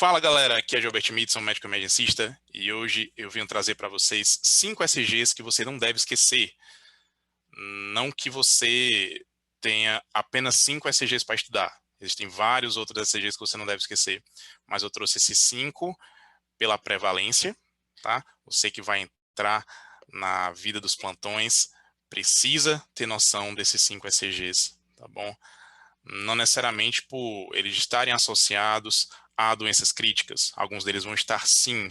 Fala galera, aqui é Gilbert Midson, médico emergencista, e hoje eu venho trazer para vocês 5 ECGs que você não deve esquecer. Não que você tenha apenas 5 ECGs para estudar, existem vários outros ECGs que você não deve esquecer, mas eu trouxe esses 5 pela prevalência, tá? Você que vai entrar na vida dos plantões precisa ter noção desses 5 ECGs, tá bom? Não necessariamente por eles estarem associados a doenças críticas. Alguns deles vão estar sim,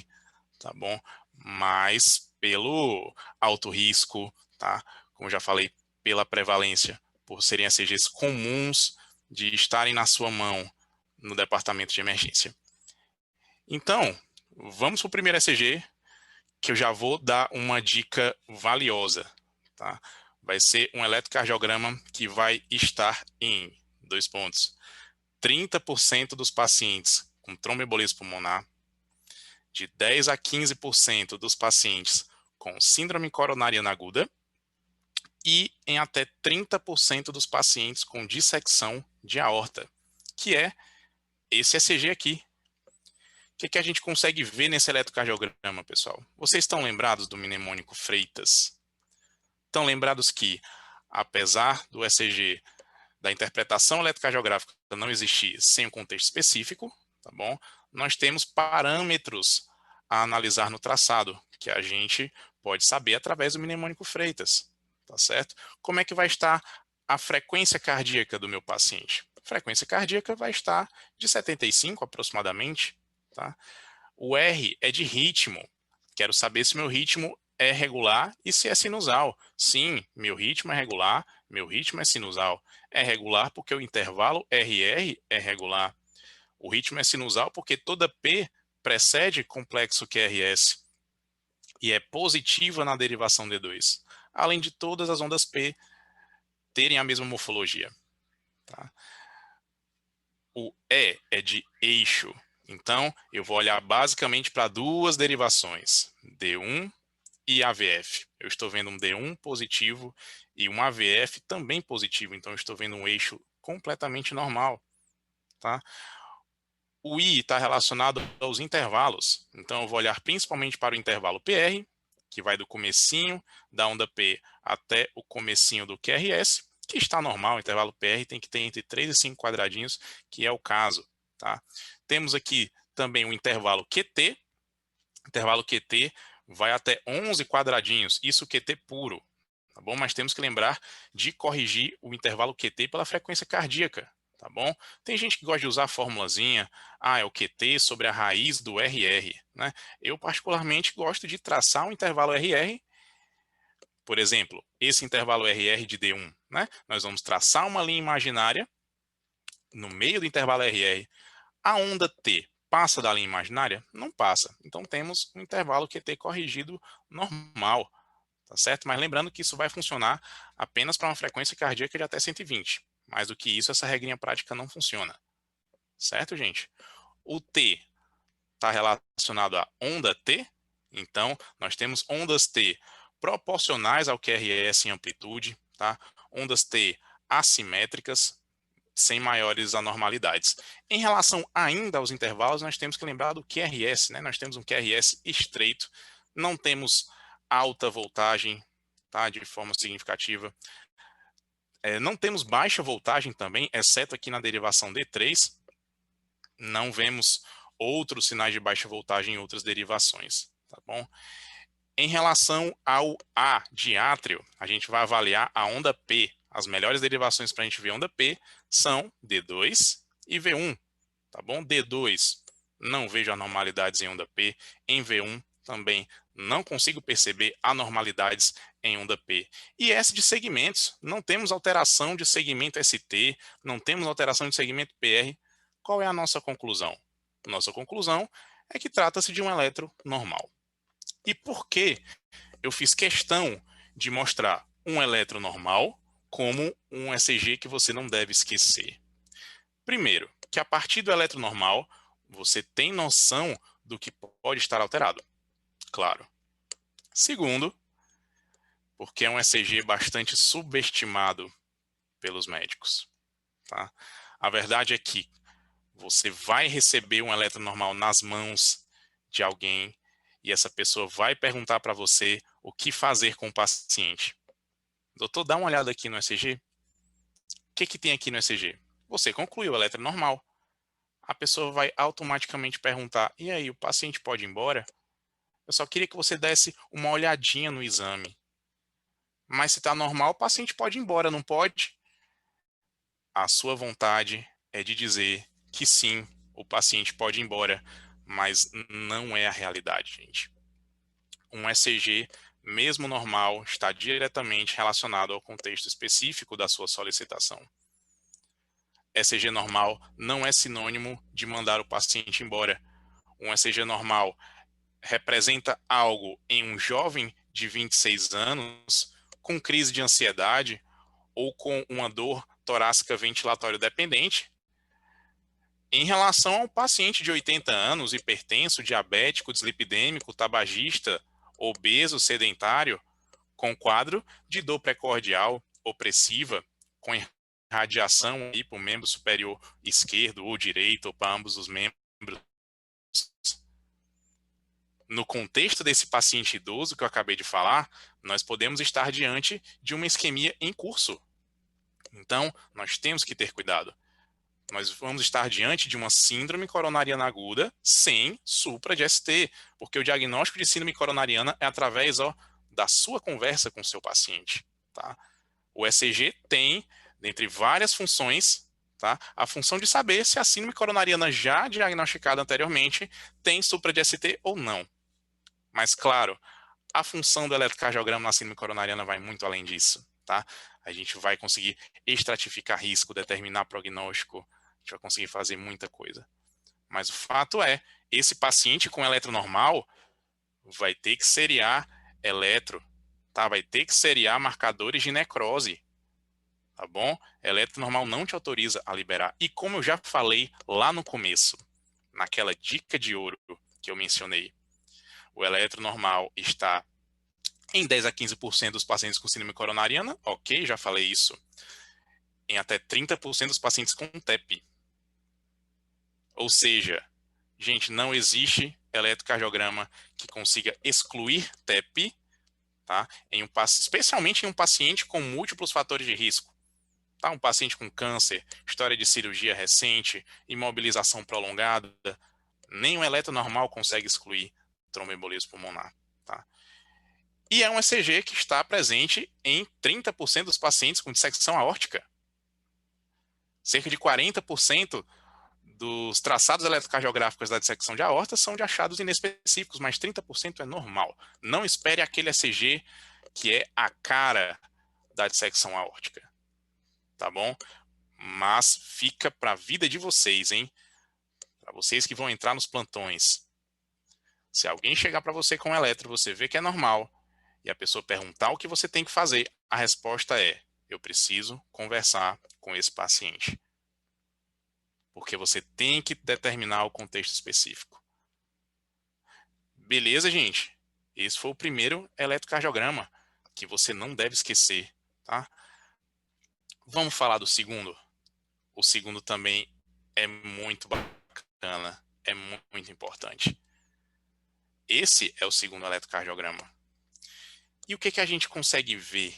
tá bom? Mas pelo alto risco, tá? Como já falei, pela prevalência, por serem ECGs comuns de estarem na sua mão no departamento de emergência. Então, vamos para o primeiro ECG, que eu já vou dar uma dica valiosa, tá? Vai ser um eletrocardiograma que vai estar em 2 pontos. 30% dos pacientes com tromboembolismo pulmonar, de 10 a 15% dos pacientes com síndrome coronariana aguda e em até 30% dos pacientes com dissecção de aorta, que é esse ECG aqui. O que a gente consegue ver nesse eletrocardiograma, pessoal? Vocês estão lembrados do mnemônico Freitas? Estão lembrados que, apesar do ECG da interpretação eletrocardiográfica não existir sem um contexto específico, tá bom? Nós temos parâmetros a analisar no traçado, que a gente pode saber através do mnemônico Freitas, tá certo? Como é que vai estar a frequência cardíaca do meu paciente? A frequência cardíaca vai estar de 75 aproximadamente, tá? O R é de ritmo. Quero saber se meu ritmo é regular e se é sinusal. Sim, meu ritmo é regular, meu ritmo é sinusal. É regular porque o intervalo RR é regular. O ritmo é sinusal porque toda P precede complexo QRS e é positiva na derivação D2, além de todas as ondas P terem a mesma morfologia. Tá? O E é de eixo, então eu vou olhar basicamente para duas derivações, D1 e AVF. Eu estou vendo um D1 positivo e um AVF também positivo, então eu estou vendo um eixo completamente normal. Tá? O I está relacionado aos intervalos, então eu vou olhar principalmente para o intervalo PR, que vai do comecinho da onda P até o comecinho do QRS, que está normal, o intervalo PR tem que ter entre 3 e 5 quadradinhos, que é o caso. Tá? Temos aqui também o intervalo QT vai até 11 quadradinhos, isso QT puro, tá bom? Mas temos que lembrar de corrigir o intervalo QT pela frequência cardíaca, tá bom? Tem gente que gosta de usar a formulazinha, é o QT sobre a raiz do RR, né? Eu particularmente gosto de traçar um intervalo RR, por exemplo, esse intervalo RR de D1, né? Nós vamos traçar uma linha imaginária no meio do intervalo RR, a onda T passa da linha imaginária? Não passa. Então temos um intervalo QT corrigido normal, tá certo? Mas lembrando que isso vai funcionar apenas para uma frequência cardíaca de até 120. Mais do que isso, essa regrinha prática não funciona. Certo, gente? O T está relacionado à onda T, então nós temos ondas T proporcionais ao QRS em amplitude, tá? Ondas T assimétricas, sem maiores anormalidades. Em relação ainda aos intervalos, nós temos que lembrar do QRS, né? Nós temos um QRS estreito, não temos alta voltagem, tá? De forma significativa. Não temos baixa voltagem também, exceto aqui na derivação D3, não vemos outros sinais de baixa voltagem em outras derivações, tá bom? Em relação ao A de átrio, a gente vai avaliar a onda P. As melhores derivações para a gente ver onda P são D2 e V1, tá bom? D2, não vejo anormalidades em onda P. Em V1, também não consigo perceber anormalidades em onda P. E S de segmentos, não temos alteração de segmento ST, não temos alteração de segmento PR. Qual é a nossa conclusão? Nossa conclusão é que trata-se de um eletro normal. E por que eu fiz questão de mostrar um eletro normal como um ECG que você não deve esquecer? Primeiro, que a partir do eletro normal, você tem noção do que pode estar alterado. Claro. Segundo, porque é um ECG bastante subestimado pelos médicos. Tá? A verdade é que Você vai receber um eletro normal nas mãos de alguém e essa pessoa vai perguntar para você o que fazer com o paciente. Doutor, dá uma olhada aqui no ECG. O que tem aqui no ECG? Você concluiu o eletro normal. A pessoa vai automaticamente perguntar, e aí, o paciente pode ir embora? Eu só queria que você desse uma olhadinha no exame. Mas se está normal, o paciente pode ir embora, não pode? A sua vontade é de dizer que sim, o paciente pode ir embora, mas não é a realidade, gente. Um ECG, mesmo normal, está diretamente relacionado ao contexto específico da sua solicitação. ECG normal não é sinônimo de mandar o paciente embora. Um ECG normal representa algo em um jovem de 26 anos com crise de ansiedade ou com uma dor torácica ventilatório dependente, em relação ao paciente de 80 anos, hipertenso, diabético, dislipidêmico, tabagista, obeso, sedentário, com quadro de dor precordial, opressiva, com irradiação para o membro superior esquerdo ou direito, ou para ambos os membros. No contexto desse paciente idoso que eu acabei de falar, nós podemos estar diante de uma isquemia em curso. Então, nós temos que ter cuidado. Nós vamos estar diante de uma síndrome coronariana aguda sem supra de ST, porque o diagnóstico de síndrome coronariana é através da sua conversa com o seu paciente. Tá? O ECG tem, dentre várias funções, tá, a função de saber se a síndrome coronariana já diagnosticada anteriormente tem supra de ST ou não. Mas, claro, a função do eletrocardiograma na síndrome coronariana vai muito além disso. Tá? A gente vai conseguir estratificar risco, determinar prognóstico, a gente vai conseguir fazer muita coisa. Mas o fato é, esse paciente com eletro normal vai ter que seriar eletro, tá? Vai ter que seriar marcadores de necrose, tá bom? Eletro normal não te autoriza a liberar. E como eu já falei lá no começo, naquela dica de ouro que eu mencionei, o eletro normal está em 10 a 15% dos pacientes com síndrome coronariana, ok, já falei isso. Em até 30% dos pacientes com TEP. Ou seja, gente, não existe eletrocardiograma que consiga excluir TEP, tá? Especialmente em um paciente com múltiplos fatores de risco. Tá? Um paciente com câncer, história de cirurgia recente, imobilização prolongada, nem um eletro normal consegue excluir tromboembolismo pulmonar. Tá? E é um ECG que está presente em 30% dos pacientes com dissecção aórtica. Cerca de 40% dos traçados eletrocardiográficos da dissecção de aorta são de achados inespecíficos, mas 30% é normal. Não espere aquele ECG que é a cara da dissecção aórtica, tá bom? Mas fica para a vida de vocês, hein? Para vocês que vão entrar nos plantões. Se alguém chegar para você com eletro, você vê que é normal, e a pessoa perguntar o que você tem que fazer, a resposta é: eu preciso conversar com esse paciente. Porque você tem que determinar o contexto específico. Beleza, gente? Esse foi o primeiro eletrocardiograma que você não deve esquecer, tá? Vamos falar do segundo? O segundo também é muito bacana, é muito importante. Esse é o segundo eletrocardiograma. E o que a gente consegue ver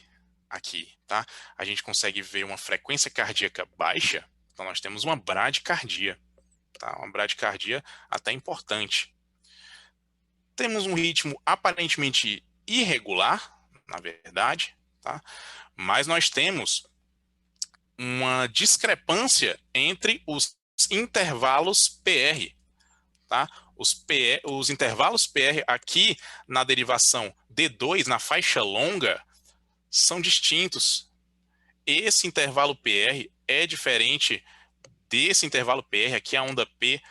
aqui, tá? A gente consegue ver uma frequência cardíaca baixa, então nós temos uma bradicardia, tá? Uma bradicardia até importante. Temos um ritmo aparentemente irregular, na verdade, tá? Mas nós temos uma discrepância entre os intervalos PR. Tá? Os intervalos PR aqui na derivação D2, na faixa longa, são distintos. Esse intervalo PR é diferente desse intervalo PR. Aqui a onda P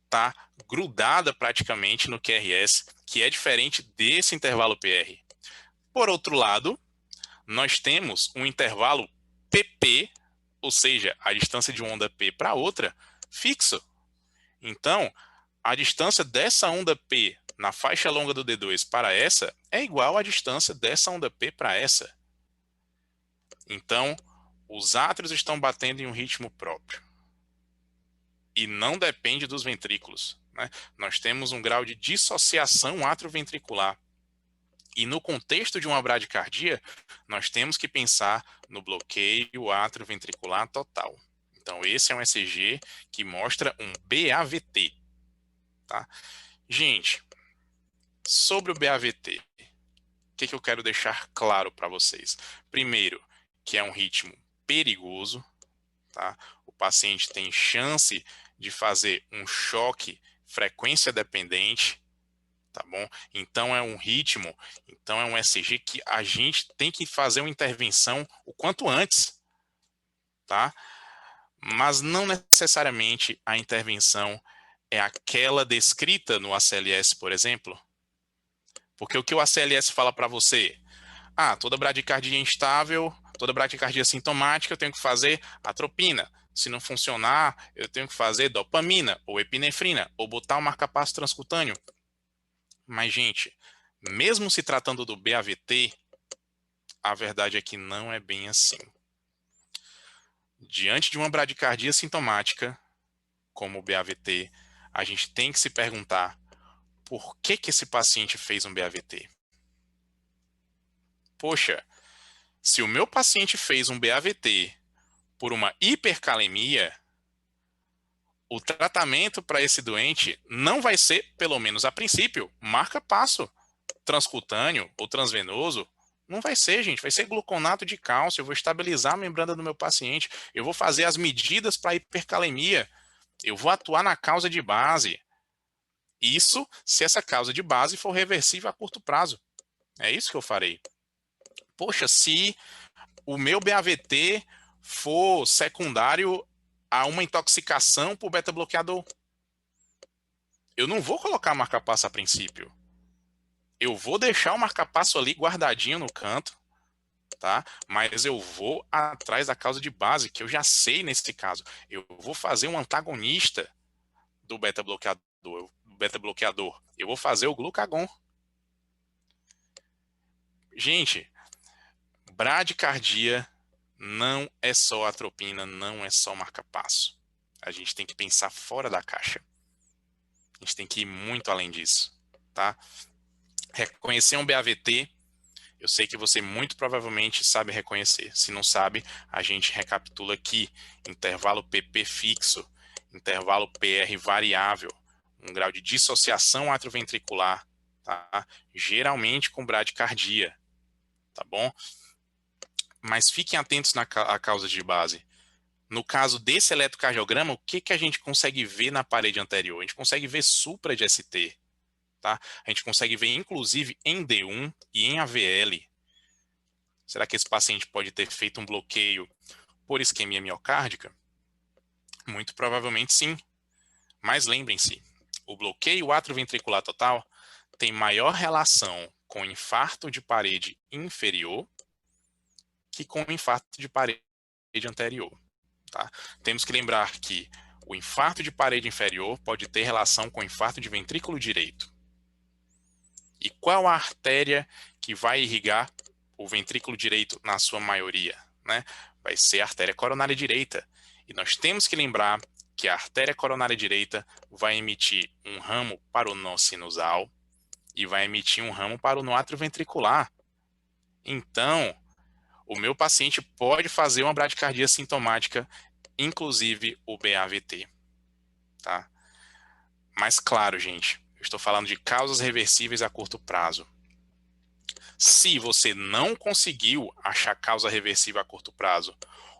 está grudada praticamente no QRS, que é diferente desse intervalo PR. Por outro lado, nós temos um intervalo PP, ou seja, a distância de uma onda P para outra, fixo. Então, a distância dessa onda P na faixa longa do D2 para essa é igual à distância dessa onda P para essa. Então, os átrios estão batendo em um ritmo próprio. e não depende dos ventrículos, né? Nós temos um grau de dissociação atrioventricular. E no contexto de uma bradicardia, nós temos que pensar no bloqueio atrioventricular total. Então, esse é um ECG que mostra um BAVT. Tá? Gente, sobre o BAVT, o que eu quero deixar claro para vocês? Primeiro, que é um ritmo perigoso. Tá? O paciente tem chance de fazer um choque frequência dependente. Tá bom? Então é um ritmo, então é um ECG que a gente tem que fazer uma intervenção o quanto antes, tá? Mas não necessariamente a intervenção é aquela descrita no ACLS, por exemplo. Porque o que o ACLS fala para você? Ah, toda bradicardia instável, toda bradicardia sintomática, eu tenho que fazer atropina. Se não funcionar, eu tenho que fazer dopamina ou epinefrina, ou botar o marcapasso transcutâneo. Mas, gente, mesmo se tratando do BAVT, a verdade é que não é bem assim. Diante de uma bradicardia sintomática, como o BAVT, a gente tem que se perguntar por que esse paciente fez um BAVT. Poxa, se o meu paciente fez um BAVT por uma hipercalemia, o tratamento para esse doente não vai ser, pelo menos a princípio, marca-passo transcutâneo ou transvenoso. Não vai ser, gente. Vai ser gluconato de cálcio. Eu vou estabilizar a membrana do meu paciente. Eu vou fazer as medidas para hipercalemia. Eu vou atuar na causa de base. Isso se essa causa de base for reversível a curto prazo. É isso que eu farei. Poxa, se o meu BAVT for secundário a uma intoxicação por beta-bloqueador, eu não vou colocar marca-passo a princípio. Eu vou deixar o marca-passo ali guardadinho no canto, tá? Mas eu vou atrás da causa de base, que eu já sei nesse caso. Eu vou fazer um antagonista do beta-bloqueador. Eu vou fazer o glucagon. Gente, bradicardia não é só atropina, não é só marca-passo. A gente tem que pensar fora da caixa. A gente tem que ir muito além disso, tá? Reconhecer um BAVT, eu sei que você muito provavelmente sabe reconhecer. Se não sabe, a gente recapitula aqui: intervalo PP fixo, intervalo PR variável, um grau de dissociação atrioventricular, tá? Geralmente com bradicardia, tá bom? Mas fiquem atentos à causa de base. No caso desse eletrocardiograma, o que a gente consegue ver na parede anterior? A gente consegue ver supra de ST, tá? A gente consegue ver, inclusive, em D1 e em AVL. Será que esse paciente pode ter feito um bloqueio por isquemia miocárdica? Muito provavelmente sim. Mas lembrem-se, o bloqueio atrioventricular total tem maior relação com infarto de parede inferior que com infarto de parede anterior. Tá? Temos que lembrar que o infarto de parede inferior pode ter relação com o infarto de ventrículo direito. E qual a artéria que vai irrigar o ventrículo direito na sua maioria? Né? Vai ser a artéria coronária direita. E nós temos que lembrar que a artéria coronária direita vai emitir um ramo para o nó sinusal e vai emitir um ramo para o nó atrioventricular. Então, o meu paciente pode fazer uma bradicardia sintomática, inclusive o BAVT. Tá? Mas claro, gente, eu estou falando de causas reversíveis a curto prazo. Se você não conseguiu achar causa reversível a curto prazo,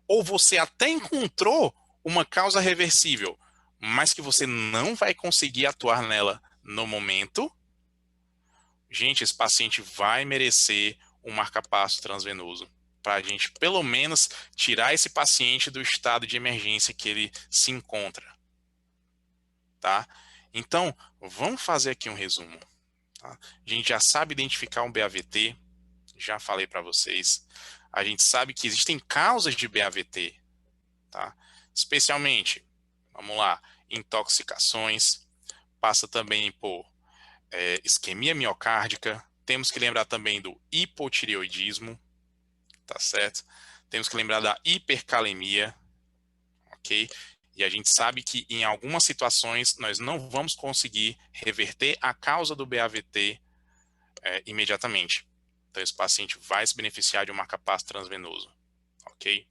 ou você até encontrou uma causa reversível, mas que você não vai conseguir atuar nela no momento, gente, esse paciente vai merecer um marca-passo transvenoso, para a gente pelo menos tirar esse paciente do estado de emergência que ele se encontra. Tá? Então, vamos fazer aqui um resumo. Tá? A gente já sabe identificar um BAVT, já falei para vocês. A gente sabe que existem causas de BAVT, tá? Especialmente, vamos lá, intoxicações, passa também por isquemia miocárdica, temos que lembrar também do hipotireoidismo, tá certo? Temos que lembrar da hipercalemia, ok? E a gente sabe que em algumas situações nós não vamos conseguir reverter a causa do BAVT imediatamente. Então esse paciente vai se beneficiar de um marca-passo transvenoso, ok?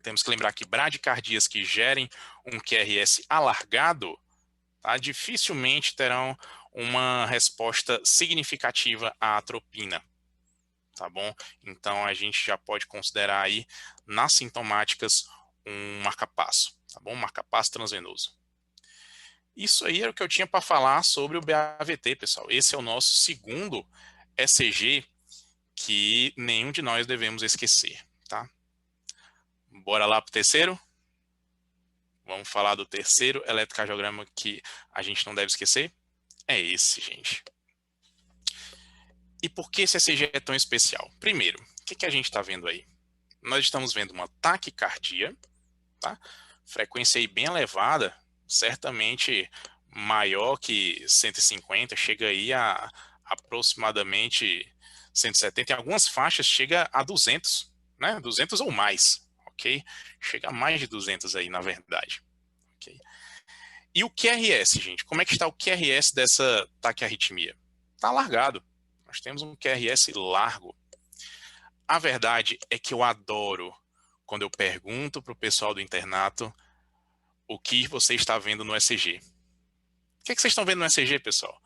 Temos que lembrar que bradicardias que gerem um QRS alargado, tá, dificilmente terão uma resposta significativa à atropina, tá bom? Então a gente já pode considerar aí nas sintomáticas um marca-passo, tá bom? Marca-passo transvenoso. Isso aí era o que eu tinha para falar sobre o BAVT, pessoal. Esse é o nosso segundo ECG que nenhum de nós devemos esquecer, tá? Bora lá para o terceiro? Vamos falar do terceiro eletrocardiograma que a gente não deve esquecer? É esse, gente. E por que esse ECG é tão especial? Primeiro, o que a gente está vendo aí? Nós estamos vendo uma taquicardia, tá? Frequência aí bem elevada, certamente maior que 150, chega aí a aproximadamente 170, em algumas faixas chega a 200, né? 200 ou mais, ok? Chega a mais de 200 aí, na verdade. Okay? E o QRS, gente? Como é que está o QRS dessa taquiarritmia? Está largado. Nós temos um QRS largo. A verdade é que eu adoro quando eu pergunto para o pessoal do internato o que você está vendo no ECG. O que vocês estão vendo no ECG, pessoal?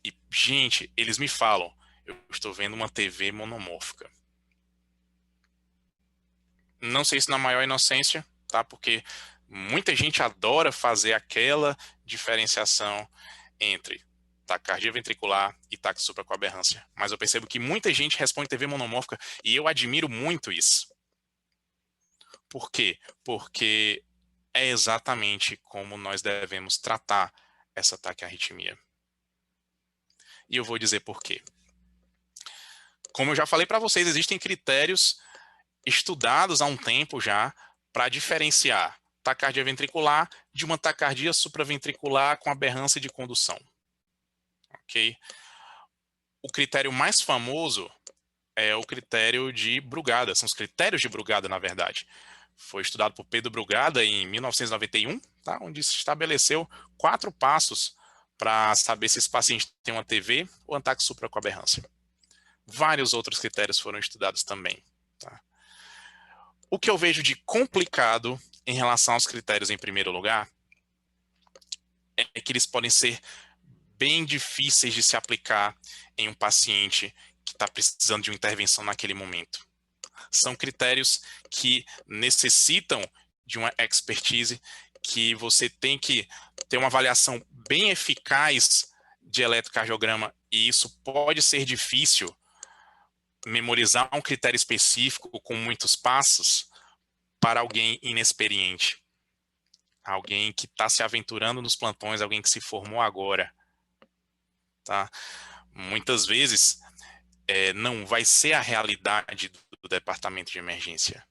E, gente, eles me falam, eu estou vendo uma TV monomórfica. Não sei se na maior inocência, tá? Porque muita gente adora fazer aquela diferenciação entre taquicardia ventricular e taque supra com aberrância. Mas eu percebo que muita gente responde TV monomórfica e eu admiro muito isso. Por quê? Porque é exatamente como nós devemos tratar essa taquiarritmia. E eu vou dizer por quê. Como eu já falei para vocês, existem critérios estudados há um tempo já para diferenciar taquicardia ventricular de uma taquicardia supraventricular com aberrância de condução. Ok? O critério mais famoso é o critério de Brugada, são os critérios de Brugada, na verdade. Foi estudado por Pedro Brugada em 1991, tá? Onde se estabeleceu 4 passos para saber se esse paciente tem uma TV ou ataque supra com aberrância. Vários outros critérios foram estudados também. Tá? O que eu vejo de complicado em relação aos critérios em primeiro lugar é que eles podem ser bem difíceis de se aplicar em um paciente que está precisando de uma intervenção naquele momento. São critérios que necessitam de uma expertise, que você tem que ter uma avaliação bem eficaz de eletrocardiograma, e isso pode ser difícil, memorizar um critério específico com muitos passos para alguém inexperiente. Alguém que está se aventurando nos plantões, alguém que se formou agora. Tá? Muitas vezes não vai ser a realidade do departamento de emergência.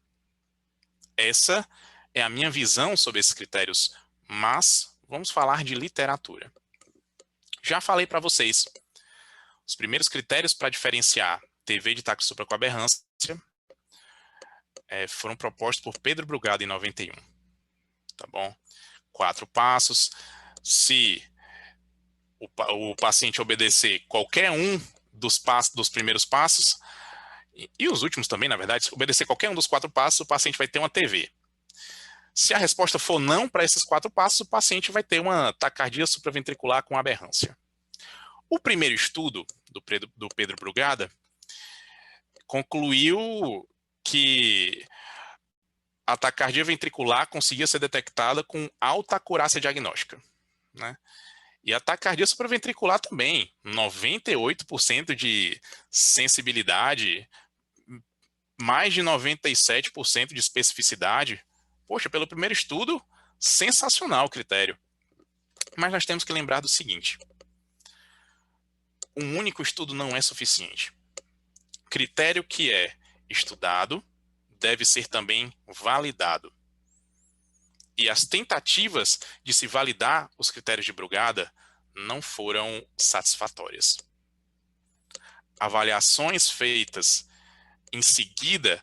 Essa é a minha visão sobre esses critérios, mas vamos falar de literatura. Já falei para vocês, os primeiros critérios para diferenciar TV de taque supra com aberrância foram propostos por Pedro Brugada em 91. Tá bom? 4 passos. Se o paciente obedecer qualquer um dos primeiros passos, e os últimos também, na verdade, se obedecer qualquer um dos 4 passos, o paciente vai ter uma TV. Se a resposta for não para esses 4 passos, o paciente vai ter uma taquicardia supraventricular com aberrância. O primeiro estudo do Pedro Brugada concluiu que a taquicardia ventricular conseguia ser detectada com alta acurácia diagnóstica, né? E a taquicardia supraventricular também, 98% de sensibilidade, mais de 97% de especificidade. Poxa, pelo primeiro estudo, sensacional o critério. Mas nós temos que lembrar do seguinte: um único estudo não é suficiente. Critério que é estudado deve ser também validado. E as tentativas de se validar os critérios de Brugada não foram satisfatórias. Avaliações feitas em seguida,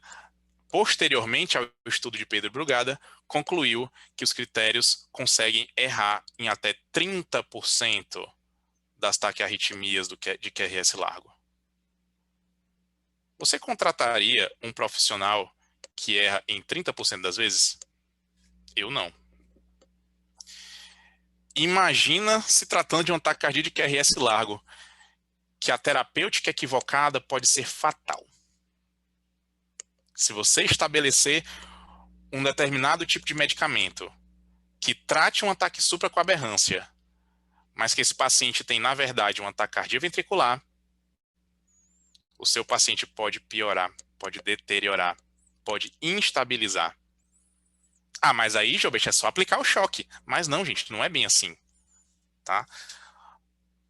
posteriormente ao estudo de Pedro Brugada, concluiu que os critérios conseguem errar em até 30% das taquiarritmias de QRS largo. Você contrataria um profissional que erra em 30% das vezes? Eu não. Imagina se tratando de uma taquicardia de QRS largo, que a terapêutica equivocada pode ser fatal. Se você estabelecer um determinado tipo de medicamento que trate um ataque supra com aberrância, mas que esse paciente tem, na verdade, uma taquicardia ventricular, o seu paciente pode piorar, pode deteriorar, pode instabilizar. Ah, mas aí, Gilbert, é só aplicar o choque. Mas não, gente, não é bem assim. Tá?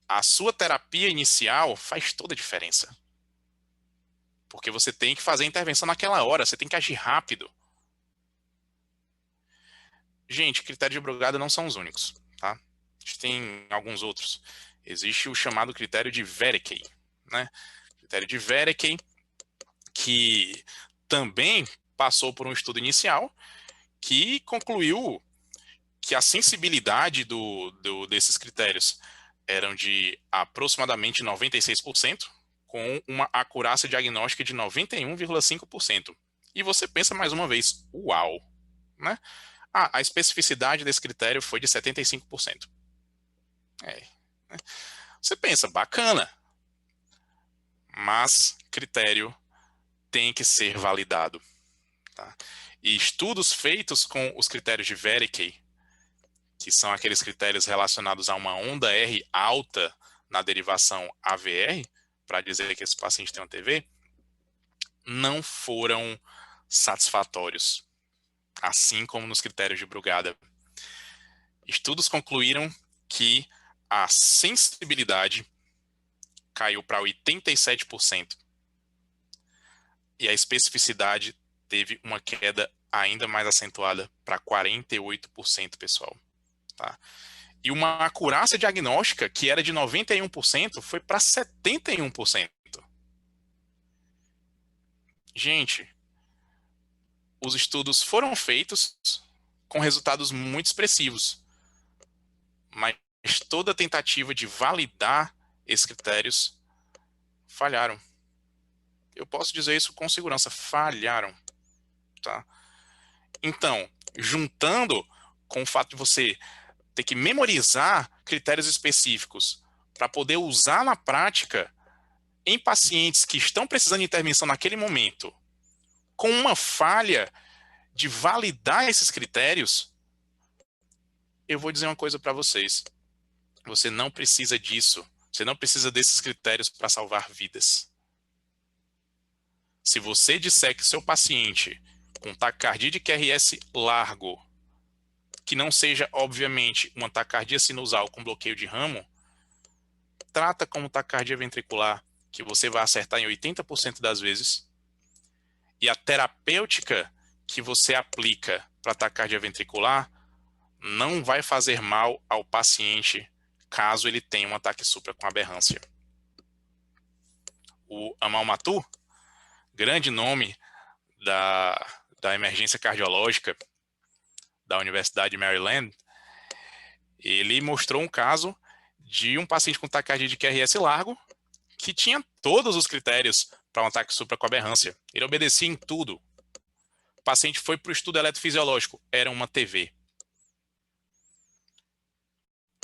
A sua terapia inicial faz toda a diferença. Porque você tem que fazer a intervenção naquela hora, você tem que agir rápido. Gente, critérios de Brugada não são os únicos. Tá? A gente tem alguns outros. Existe o chamado critério de Verkey, né? Critério de Verkey, que também passou por um estudo inicial que concluiu que a sensibilidade desses critérios eram de aproximadamente 96%, com uma acurácia diagnóstica de 91,5%. E você pensa mais uma vez, uau! Né? A especificidade desse critério foi de 75%. Né? Você pensa, bacana, mas critério tem que ser validado. Tá? E estudos feitos com os critérios de Verkey, que são aqueles critérios relacionados a uma onda R alta na derivação AVR, para dizer que esse paciente tem uma TV, não foram satisfatórios, assim como nos critérios de Brugada. Estudos concluíram que a sensibilidade caiu para 87% e a especificidade teve uma queda ainda mais acentuada para 48%, pessoal. Tá? E uma acurácia diagnóstica que era de 91% foi para 71%. Gente, os estudos foram feitos com resultados muito expressivos, mas toda tentativa de validar esses critérios falharam. Eu posso dizer isso com segurança, falharam. Tá? Então, juntando com o fato de você ter que memorizar critérios específicos para poder usar na prática em pacientes que estão precisando de intervenção naquele momento, com uma falha de validar esses critérios, eu vou dizer uma coisa para vocês. Você não precisa disso. Você não precisa desses critérios para salvar vidas. Se você disser que seu paciente com taquicardia de QRS largo, que não seja, obviamente, uma taquicardia sinusal com bloqueio de ramo, trata como taquicardia ventricular, que você vai acertar em 80% das vezes, e a terapêutica que você aplica para taquicardia ventricular não vai fazer mal ao paciente caso ele tenha um ataque supra com aberrância. O Amal Mathur, grande nome da emergência cardiológica da Universidade de Maryland, ele mostrou um caso de um paciente com taquicardia de QRS largo que tinha todos os critérios para um ataque supra com aberrância. Ele obedecia em tudo. O paciente foi para o estudo eletrofisiológico, era uma TV.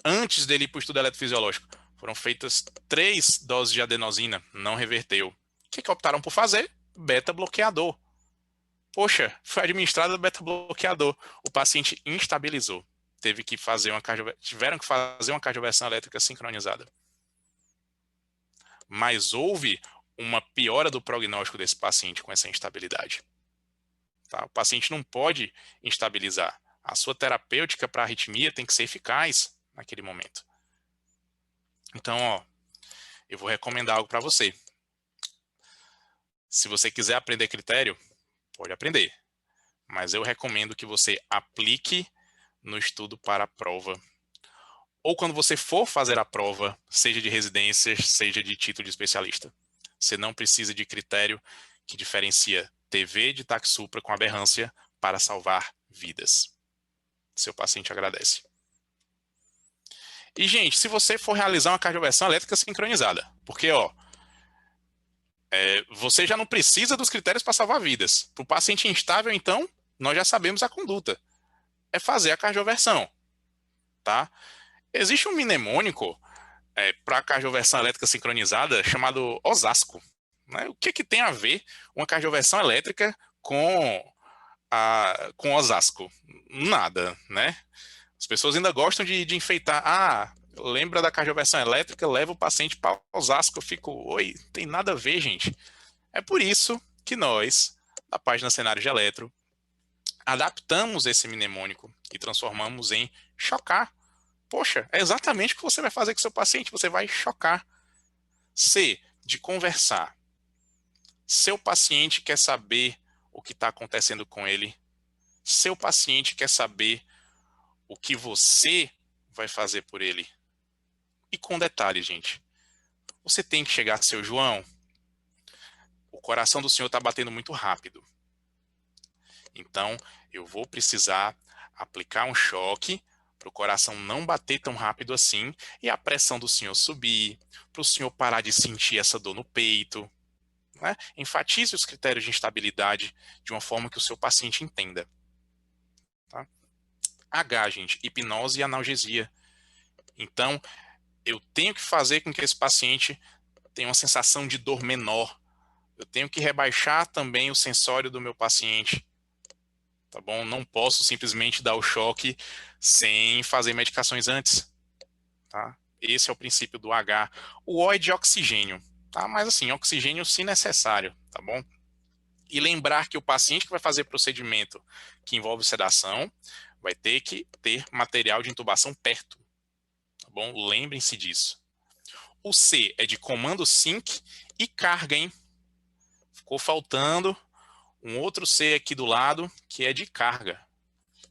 Antes dele ir para o estudo eletrofisiológico, foram feitas 3 doses de adenosina, não reverteu. O que optaram por fazer? Beta-bloqueador. Poxa, foi administrado beta-bloqueador. O paciente instabilizou. Tiveram que fazer uma cardioversão elétrica sincronizada. Mas houve uma piora do prognóstico desse paciente com essa instabilidade. Tá? O paciente não pode instabilizar. A sua terapêutica para arritmia tem que ser eficaz naquele momento. Então, eu vou recomendar algo para você. Se você quiser aprender critério, pode aprender. Mas eu recomendo que você aplique no estudo para a prova. Ou quando você for fazer a prova, seja de residência, seja de título de especialista. Você não precisa de critério que diferencia TV de taque supra com aberrância para salvar vidas. Seu paciente agradece. E, gente, se você for realizar uma cardioversão elétrica sincronizada, porque, ó, você já não precisa dos critérios para salvar vidas. Para o paciente instável, então, nós já sabemos a conduta. É fazer a cardioversão, tá? Existe um mnemônico para cardioversão elétrica sincronizada chamado Osasco. Né? O que tem a ver uma cardioversão elétrica com Osasco? Nada, né? As pessoas ainda gostam de enfeitar. Ah, lembra da cardioversão elétrica, leva o paciente para Osasco. Eu fico, oi, tem nada a ver, gente. É por isso que nós, da página Cenário de Eletro, adaptamos esse mnemônico e transformamos em chocar. Poxa, é exatamente o que você vai fazer com o seu paciente, você vai chocar. C, de conversar. Seu paciente quer saber o que está acontecendo com ele. Seu paciente quer saber o que você vai fazer por ele. E com detalhe, gente. Você tem que chegar, seu João, o coração do senhor está batendo muito rápido. Então, eu vou precisar aplicar um choque para o coração não bater tão rápido assim e a pressão do senhor subir, para o senhor parar de sentir essa dor no peito. Né? Enfatize os critérios de instabilidade de uma forma que o seu paciente entenda. Tá? H, gente, hipnose e analgesia. Então, eu tenho que fazer com que esse paciente tenha uma sensação de dor menor. Eu tenho que rebaixar também o sensório do meu paciente. Tá bom? Não posso simplesmente dar o choque sem fazer medicações antes. Tá? Esse é o princípio do H. O O é de oxigênio. Tá? Mas assim, oxigênio se necessário. Tá bom? E lembrar que o paciente que vai fazer procedimento que envolve sedação vai ter que ter material de intubação perto. Tá bom? Lembrem-se disso. O C é de comando sync e carga, hein? Ficou faltando um outro C aqui do lado, que é de carga.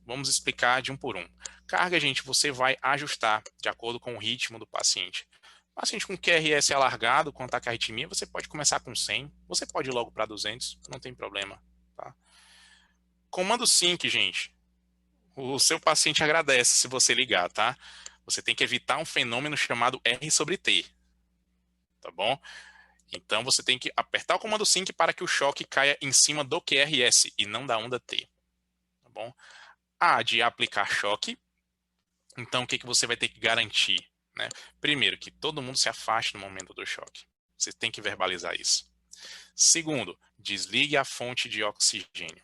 Vamos explicar de um por um. Carga, gente, você vai ajustar de acordo com o ritmo do paciente. Paciente com QRS alargado, com taquiarritmia, você pode começar com 100, você pode ir logo para 200, não tem problema. Tá? Comando sync, gente. O seu paciente agradece se você ligar, tá? Você tem que evitar um fenômeno chamado R sobre T. Tá bom? Então você tem que apertar o comando sync para que o choque caia em cima do QRS e não da onda T. Tá bom? A, de aplicar choque. Então o que você vai ter que garantir? Né? Primeiro, que todo mundo se afaste no momento do choque. Você tem que verbalizar isso. Segundo, desligue a fonte de oxigênio.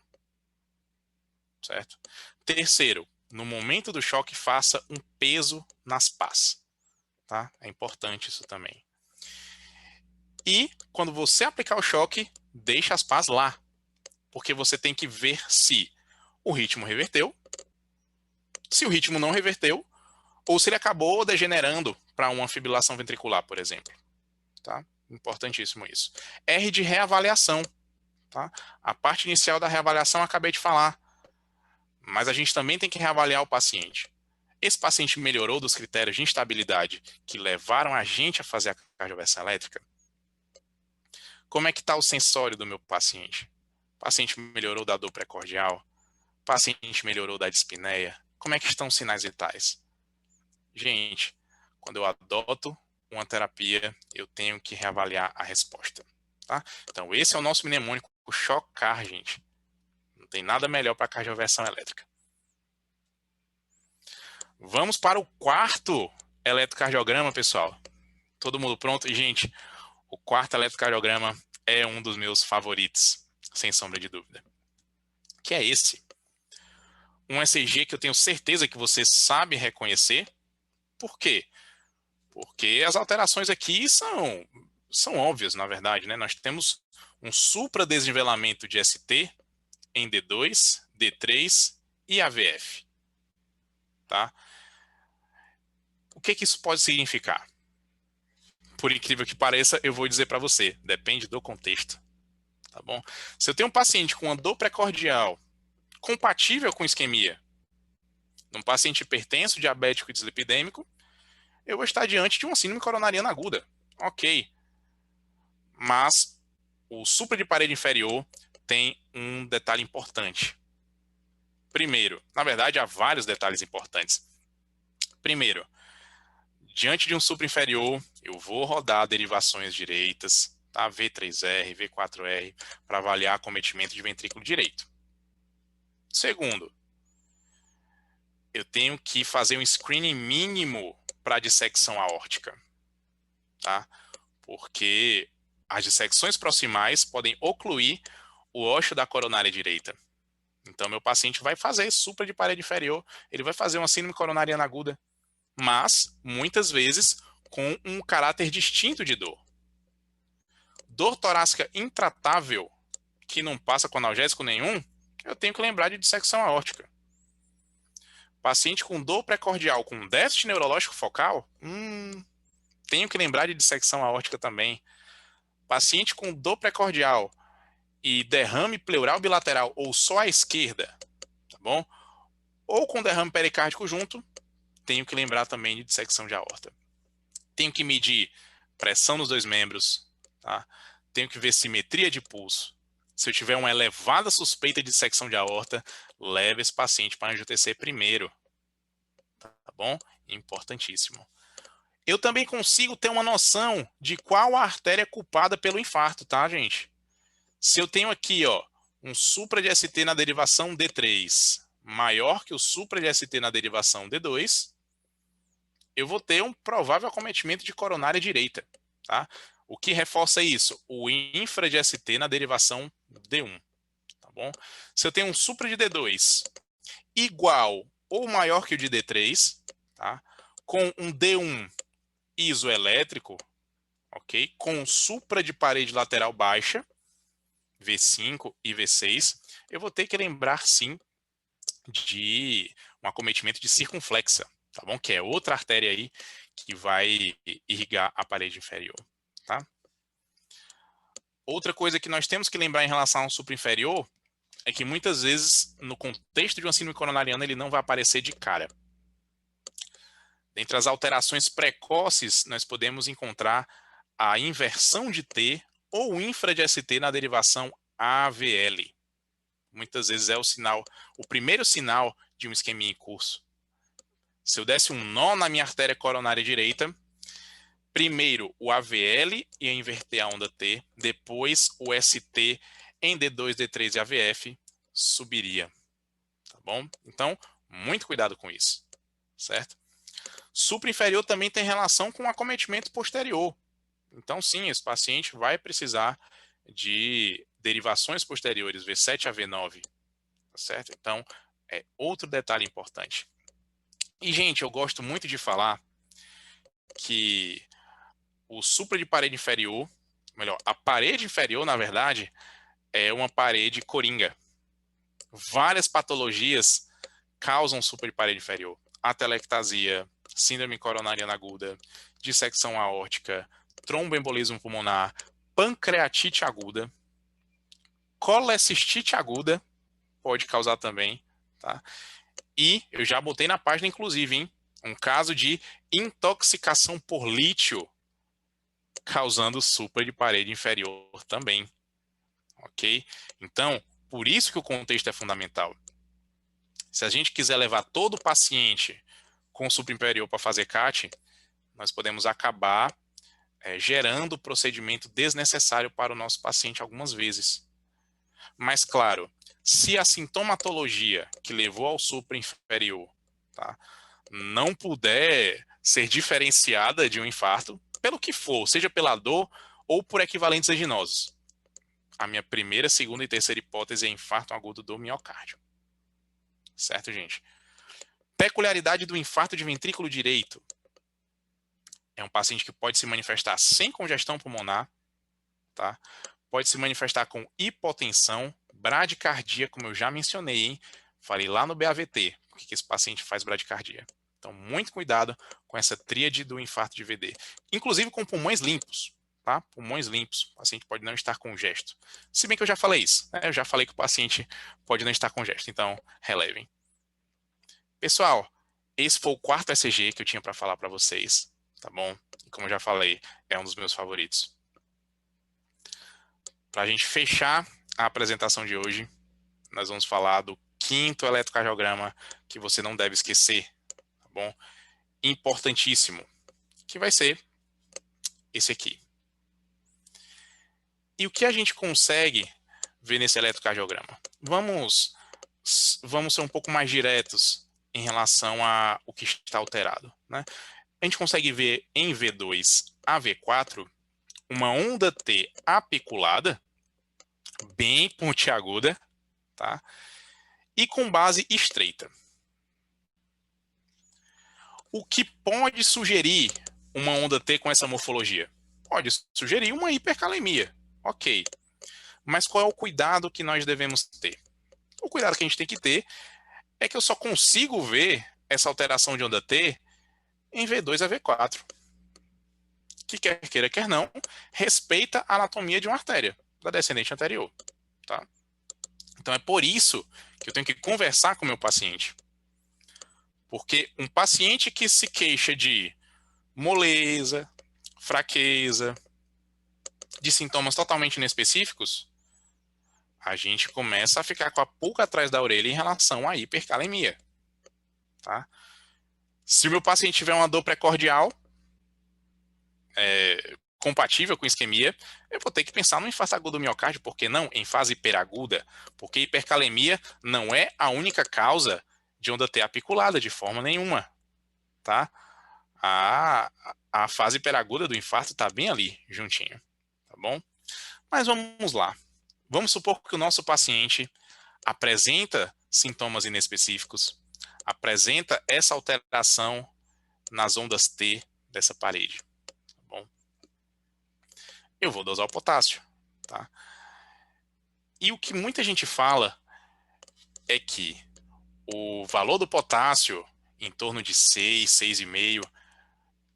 Certo? Terceiro, no momento do choque, faça um peso nas pás. Tá? É importante isso também. E quando você aplicar o choque, deixe as pás lá. Porque você tem que ver se o ritmo reverteu, se o ritmo não reverteu, ou se ele acabou degenerando para uma fibrilação ventricular, por exemplo. Tá? Importantíssimo isso. R de reavaliação. Tá? A parte inicial da reavaliação eu acabei de falar. Mas a gente também tem que reavaliar o paciente. Esse paciente melhorou dos critérios de instabilidade que levaram a gente a fazer a cardioversão elétrica? Como é que está o sensório do meu paciente? O paciente melhorou da dor precordial? O paciente melhorou da dispneia? Como é que estão os sinais vitais? Gente, quando eu adoto uma terapia, eu tenho que reavaliar a resposta. Tá? Então, esse é o nosso mnemônico, o chocar, gente. Não tem nada melhor para a cardioversão elétrica. Vamos para o quarto eletrocardiograma, pessoal. Todo mundo pronto? E, gente, o quarto eletrocardiograma é um dos meus favoritos, sem sombra de dúvida. Que é esse. Um ECG que eu tenho certeza que você sabe reconhecer. Por quê? Porque as alterações aqui são óbvias, na verdade, né? Nós temos um supradesnivelamento de ST em D2, D3 e AVF. Tá? O que isso pode significar? Por incrível que pareça, eu vou dizer para você, depende do contexto. Tá bom? Se eu tenho um paciente com uma dor precordial compatível com isquemia, num paciente hipertenso, diabético e dislipidêmico, eu vou estar diante de uma síndrome coronariana aguda. Ok. Mas o supra de parede inferior tem um detalhe importante. Primeiro, na verdade, há vários detalhes importantes. Primeiro, diante de um supra inferior, eu vou rodar derivações direitas, tá? V3R, V4R, para avaliar acometimento de ventrículo direito. Segundo, eu tenho que fazer um screening mínimo para dissecção aórtica, tá? Porque as dissecções proximais podem ocluir o ósseo da coronária direita. Então, meu paciente vai fazer supra de parede inferior, ele vai fazer uma síndrome coronariana aguda, mas, muitas vezes, com um caráter distinto de dor. Dor torácica intratável, que não passa com analgésico nenhum, eu tenho que lembrar de dissecção aórtica. Paciente com dor precordial com déficit neurológico focal, tenho que lembrar de dissecção aórtica também. Paciente com dor precordial e derrame pleural bilateral ou só à esquerda, tá bom? Ou com derrame pericárdico junto, tenho que lembrar também de dissecção de aorta. Tenho que medir pressão nos dois membros, tá? Tenho que ver simetria de pulso. Se eu tiver uma elevada suspeita de dissecção de aorta, leve esse paciente para angio-TC primeiro, tá bom? Importantíssimo. Eu também consigo ter uma noção de qual a artéria é culpada pelo infarto, tá, gente? Se eu tenho aqui, ó, um supra de ST na derivação D3 maior que o supra de ST na derivação D2, eu vou ter um provável acometimento de coronária direita, tá? O que reforça isso? O infra de ST na derivação D1, tá bom? Se eu tenho um supra de D2 igual ou maior que o de D3, tá? Com um D1 isoelétrico, ok? Com supra de parede lateral baixa, V5 e V6, eu vou ter que lembrar, sim, de um acometimento de circunflexa, tá bom? Que é outra artéria aí que vai irrigar a parede inferior, tá? Outra coisa que nós temos que lembrar em relação ao supra-inferior é que muitas vezes, no contexto de uma síndrome coronariana, ele não vai aparecer de cara. Dentre as alterações precoces, nós podemos encontrar a inversão de T ou infra de ST na derivação AVL. Muitas vezes é o primeiro sinal de um isquemia em curso. Se eu desse um nó na minha artéria coronária direita, primeiro o AVL ia inverter a onda T, depois o ST em D2, D3 e AVF subiria, tá bom? Então, muito cuidado com isso, certo? Supra-inferior também tem relação com o acometimento posterior. Então, sim, esse paciente vai precisar de derivações posteriores, V7 a V9, tá certo? Então, é outro detalhe importante. E, gente, eu gosto muito de falar que o supra de parede inferior, melhor, a parede inferior, na verdade, é uma parede coringa. Várias patologias causam supra de parede inferior. Atelectasia, síndrome coronariana aguda, dissecção aórtica, tromboembolismo pulmonar, pancreatite aguda, colecistite aguda pode causar também, tá? E eu já botei na página, inclusive, hein, um caso de intoxicação por lítio causando supra de parede inferior também, ok? Então, por isso que o contexto é fundamental. Se a gente quiser levar todo o paciente com supra inferior para fazer CAT, nós podemos acabar gerando procedimento desnecessário para o nosso paciente algumas vezes. Mas, claro, se a sintomatologia que levou ao supra inferior, tá, não puder ser diferenciada de um infarto, pelo que for, seja pela dor ou por equivalentes aginosos, a minha primeira, segunda e terceira hipótese é infarto agudo do miocárdio. Certo, gente? Peculiaridade do infarto de ventrículo direito. É um paciente que pode se manifestar sem congestão pulmonar, tá? Pode se manifestar com hipotensão, bradicardia, como eu já mencionei, hein? Falei lá no BAVT, porque que esse paciente faz bradicardia. Então, muito cuidado com essa tríade do infarto de VD. Inclusive com pulmões limpos, tá? Pulmões limpos, o paciente pode não estar congesto. Se bem que eu já falei isso, né? Eu já falei que o paciente pode não estar congesto, então relevem. Pessoal, esse foi o quarto ECG que eu tinha para falar para vocês, tá bom? E como eu já falei, é um dos meus favoritos. Para a gente fechar a apresentação de hoje, nós vamos falar do quinto eletrocardiograma que você não deve esquecer, tá bom? Importantíssimo, que vai ser esse aqui. E o que a gente consegue ver nesse eletrocardiograma? Vamos ser um pouco mais diretos em relação ao que está alterado, né? A gente consegue ver em V2 a V4 uma onda T apiculada, bem pontiaguda, tá? E com base estreita. O que pode sugerir uma onda T com essa morfologia? Pode sugerir uma hipercalemia, ok. Mas qual é o cuidado que nós devemos ter? O cuidado que a gente tem que ter é que eu só consigo ver essa alteração de onda T em V2 a V4. Que quer queira, quer não, respeita a anatomia de uma artéria, da descendente anterior. Tá? Então é por isso que eu tenho que conversar com o meu paciente. Porque um paciente que se queixa de moleza, fraqueza, de sintomas totalmente inespecíficos, a gente começa a ficar com a pulga atrás da orelha em relação à hipercalemia. Tá? Se o meu paciente tiver uma dor precordial, compatível com isquemia, eu vou ter que pensar no infarto agudo do miocárdio, por que não em fase hiperaguda? Porque hipercalemia não é a única causa de onda T apiculada, de forma nenhuma. Tá? A fase hiperaguda do infarto está bem ali, juntinho. Tá bom? Mas vamos lá. Vamos supor que o nosso paciente apresenta sintomas inespecíficos, apresenta essa alteração nas ondas T dessa parede. Tá bom? Eu vou dosar o potássio. Tá? E o que muita gente fala é que o valor do potássio, em torno de 6, 6,5,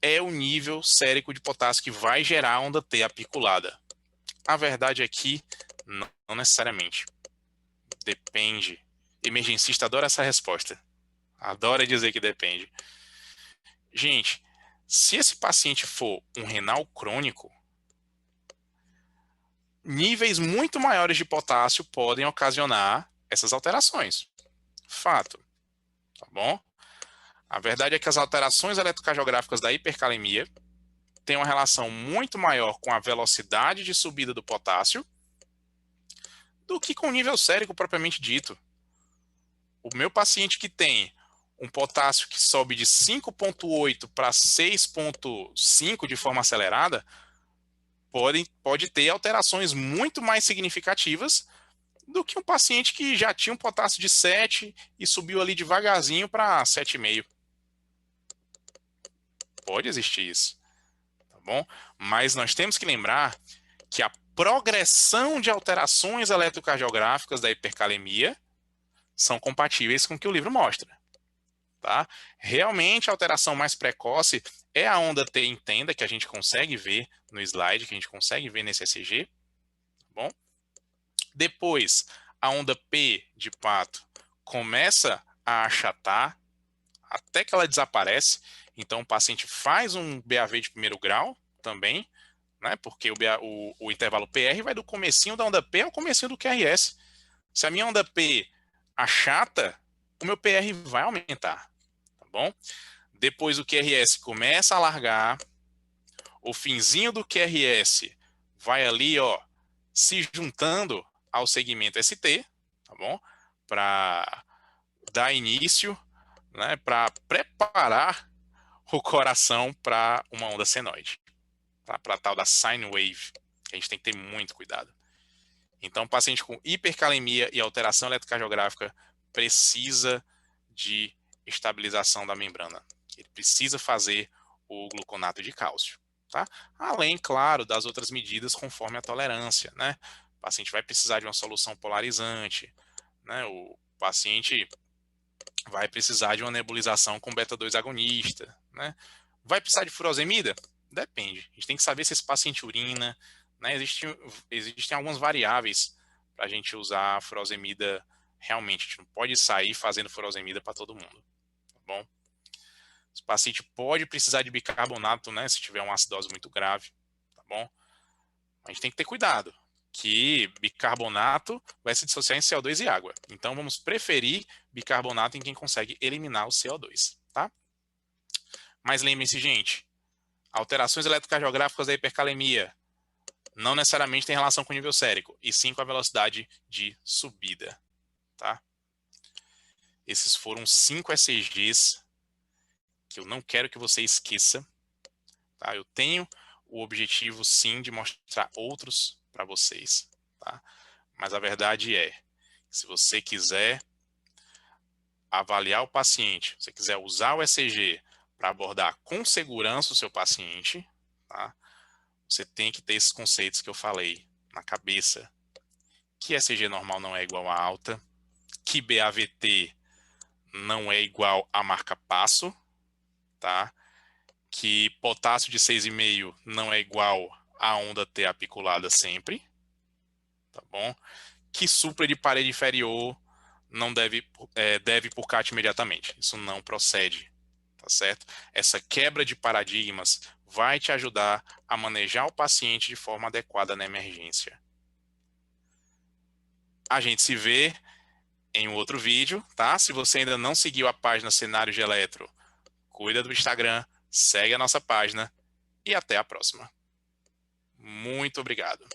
é o nível sérico de potássio que vai gerar a onda T apiculada. A verdade é que não necessariamente. Depende. Emergencista adora essa resposta. Adora dizer que depende. Gente, se esse paciente for um renal crônico, níveis muito maiores de potássio podem ocasionar essas alterações. Fato. Tá bom? A verdade é que as alterações eletrocardiográficas da hipercalemia têm uma relação muito maior com a velocidade de subida do potássio do que com o nível sérico propriamente dito. O meu paciente que tem um potássio que sobe de 5,8 para 6,5 de forma acelerada, pode ter alterações muito mais significativas do que um paciente que já tinha um potássio de 7 e subiu ali devagarzinho para 7,5. Pode existir isso, tá bom? Mas nós temos que lembrar que a progressão de alterações eletrocardiográficas da hipercalemia são compatíveis com o que o livro mostra. Tá? Realmente a alteração mais precoce é a onda T em tenda, que a gente consegue ver no slide, que a gente consegue ver nesse ECG. Tá bom? Depois, a onda P de pato começa a achatar até que ela desaparece. Então, o paciente faz um BAV de primeiro grau também, né? Porque o intervalo PR vai do comecinho da onda P ao comecinho do QRS. Se a minha onda P achata, o meu PR vai aumentar. Tá bom? Depois o QRS começa a largar, o finzinho do QRS vai ali, ó, se juntando ao segmento ST, tá bom? Para dar início, né, para preparar o coração para uma onda senoide, tá? Para a tal da sine wave, que a gente tem que ter muito cuidado. Então, paciente com hipercalemia e alteração eletrocardiográfica precisa de estabilização da membrana. Ele precisa fazer o gluconato de cálcio. Tá? Além, claro, das outras medidas conforme a tolerância. Né? O paciente vai precisar de uma solução polarizante. Né? O paciente vai precisar de uma nebulização com beta-2 agonista. Né? Vai precisar de furosemida? Depende. A gente tem que saber se esse paciente urina. Né? Existem algumas variáveis para a gente usar a furosemida realmente. A gente não pode sair fazendo furosemida para todo mundo. Tá bom? O paciente pode precisar de bicarbonato, né, se tiver uma acidose muito grave, tá bom? A gente tem que ter cuidado. que bicarbonato vai se dissociar em CO2 e água. Então, vamos preferir bicarbonato em quem consegue eliminar o CO2, tá? Mas lembrem-se, gente, alterações eletrocardiográficas da hipercalemia não necessariamente tem relação com o nível sérico, e sim com a velocidade de subida, tá? Esses foram 5 ECGs que eu não quero que você esqueça, tá? Eu tenho o objetivo, sim, de mostrar outros para vocês, tá? Mas a verdade é, se você quiser avaliar o paciente, se você quiser usar o ECG para abordar com segurança o seu paciente, tá? Você tem que ter esses conceitos que eu falei na cabeça, que ECG normal não é igual a alta, que BAVT não é igual a marca passo, tá? Que potássio de 6,5 não é igual a onda T apiculada sempre, tá bom? Que supra de parede inferior não deve por CAT imediatamente. Isso não procede, tá certo? Essa quebra de paradigmas vai te ajudar a manejar o paciente de forma adequada na emergência. A gente se vê em um outro vídeo, tá? Se você ainda não seguiu a página Cenário de Eletro, cuida do Instagram, segue a nossa página e até a próxima. Muito obrigado.